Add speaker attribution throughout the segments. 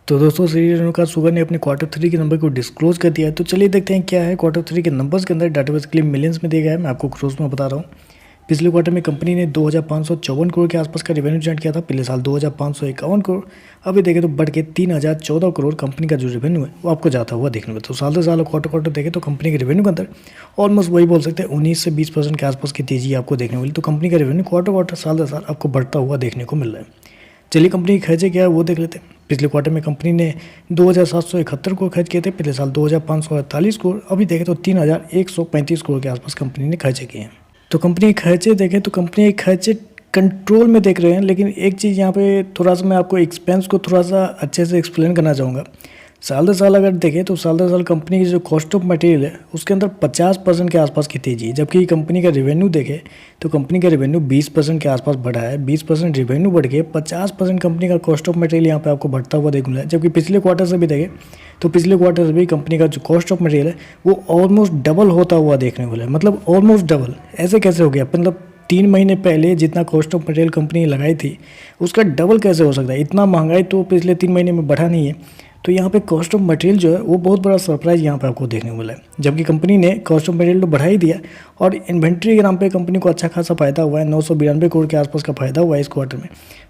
Speaker 1: तो दोस्तों श्री रेणुका शुगर ने अपने क्वार्टर 3 के नंबर को डिस्क्लोज कर दिया है। तो चलिए देखते हैं क्या है क्वार्टर 3 के नंबर्स के अंदर। डाटाबेस क्लिप मिलियंस में दिया गया है, मैं आपको क्रोस में बता रहा हूँ। पिछले क्वार्टर में कंपनी ने 2554 करोड़ के आसपास का रेवेन्यू जनरेट किया था। पिछले साल 2551 करोड़, अभी देखें तो बढ़ के 3014 करोड़ कंपनी का जो रेवेन्यू है वो आपको जाता हुआ देखने में। तो साल से साल क्वार्टर देखें तो कंपनी के रेवेन्यू के अंदर ऑलमोस्ट वही बोल सकते हैं 19 से 20% के आसपास की तेजी आपको देखने को मिली। तो कंपनी का रेवेन्यू क्वार्टर साल से साल आपको बढ़ता हुआ देखने को मिल रहा है। चलिए कंपनी के खर्चे क्या है वो देख लेते हैं। पिछले क्वार्टर में कंपनी ने 2771 करोड़ खर्च किए थे। पिछले साल 2548 करोड़, अभी देखें तो 3135 करोड़ के आसपास कंपनी ने खर्चे किए हैं। तो कंपनी के खर्चे देखें तो कंपनी के खर्चे कंट्रोल में देख रहे हैं। लेकिन एक चीज़ यहाँ पे थोड़ा सा मैं आपको एक्सपेंस को थोड़ा सा अच्छे से एक्सप्लेन करना चाहूँगा। साल दर साल अगर देखें तो साल दर साल कंपनी की जो कॉस्ट ऑफ मटेरियल है उसके अंदर 50% के आसपास की तेजी है। जबकि कंपनी का रेवेन्यू देखें तो कंपनी का रेवेन्यू 20% के आसपास बढ़ा है। 20% रेवेन्यू बढ़ के 50% कंपनी का कॉस्ट ऑफ मटेरियल यहाँ पे आपको बढ़ता हुआ देखने मिला है। जबकि पिछले क्वार्टर से भी देखें तो पिछले क्वार्टर से भी कंपनी का जो कॉस्ट ऑफ मटेरियल है वो ऑलमोस्ट डबल होता हुआ देखने को मिला है। मतलब ऑलमोस्ट डबल, ऐसे कैसे हो गया? मतलब 3 महीने पहले जितना कॉस्ट ऑफ मटेरियल कंपनी ने लगाई थी उसका डबल कैसे हो सकता है? इतना महंगाई तो पिछले 3 महीने में बढ़ा नहीं है। तो यहाँ पे कॉस्ट ऑफ मटेरियल जो है वो बहुत बड़ा सरप्राइज यहाँ पे आपको देखने को मिला है। जबकि कंपनी ने कॉस्ट ऑफ मटेरियल तो बढ़ा ही दिया और इन्वेंट्री के नाम पे कंपनी को अच्छा खासा फायदा हुआ है। 992 करोड़ के आसपास का फायदा हुआ है इस क्वार्टर में।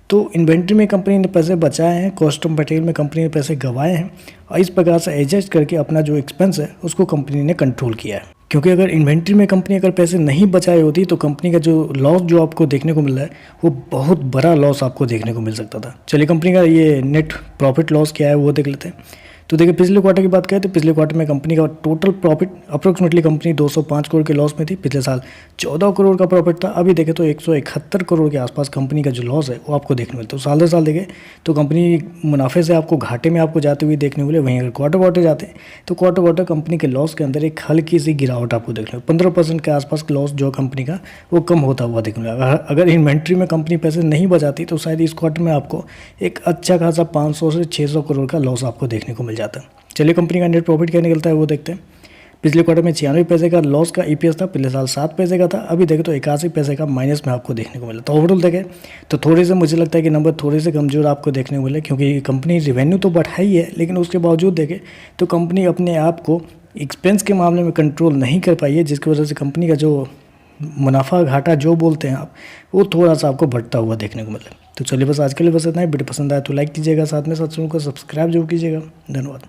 Speaker 1: तो इन्वेंट्री में कंपनी ने पैसे बचाए हैं, कॉस्ट ऑफ मटेरियल में कंपनी ने पैसे गंवाए हैं और इस प्रकार से एडजस्ट करके अपना जो एक्सपेंस है उसको कंपनी ने कंट्रोल किया है। क्योंकि अगर इन्वेंट्री में कंपनी अगर पैसे नहीं बचाए होती तो कंपनी का जो लॉस जो आपको देखने को मिल रहा है वो बहुत बड़ा लॉस आपको देखने को मिल सकता था। चलिए कंपनी का ये नेट प्रॉफिट लॉस क्या है वो देख लेते हैं। तो देखिए पिछले क्वार्टर की बात करें तो पिछले क्वार्टर में कंपनी का total profit approximately company 205 crore के लॉस में थी। पिछले साल 14 करोड़ का प्रॉफिट था। अभी देखें तो 171 करोड़ के आसपास कंपनी का जो लॉस है वो आपको देखने को मिलता है। तो साल दर साल देखें तो कंपनी मुनाफे से आपको घाटे में आपको जाते हुए देखने को मिले। वहीं अगर क्वार्टर जाते हैं तो क्वार्टर कंपनी के लॉस के अंदर एक हल्की सी गिरावट आपको देखने को 15% के आसपास लॉस जो कंपनी का वो कम होता हुआ देखने को मिला। अगर इन्वेंट्री में कंपनी पैसे नहीं बचाती तो शायद इस क्वार्टर में आपको एक अच्छा खासा 500 से 600 करोड़ का लॉस आपको देखने को मिल जाता। चलिए कंपनी का नेट प्रॉफिट क्या निकलता है वो देखते हैं। पिछले क्वार्टर में 96 पैसे का लॉस का ईपीएस था। पिछले साल 7 पैसे का था। अभी देखें तो 81 पैसे का माइनस में आपको देखने को मिला। तो ओवरऑल देखें तो थोड़े से मुझे लगता है कि नंबर थोड़े से कमज़ोर आपको देखने को मिले। क्योंकि कंपनी रेवेन्यू तो बढ़ाई है लेकिन उसके बावजूद देखें तो कंपनी अपने आप को एक्सपेंस के मामले में कंट्रोल नहीं कर पाई है, जिसकी वजह से कंपनी का जो मुनाफा घाटा जो बोलते हैं आप वो थोड़ा सा आपको बढ़ता हुआ देखने को मिला। तो चलिए बस आज के लिए बस इतना ही। वीडियो पसंद आया तो लाइक कीजिएगा, साथ में साथ चैनल को सब्सक्राइब जरूर कीजिएगा। धन्यवाद।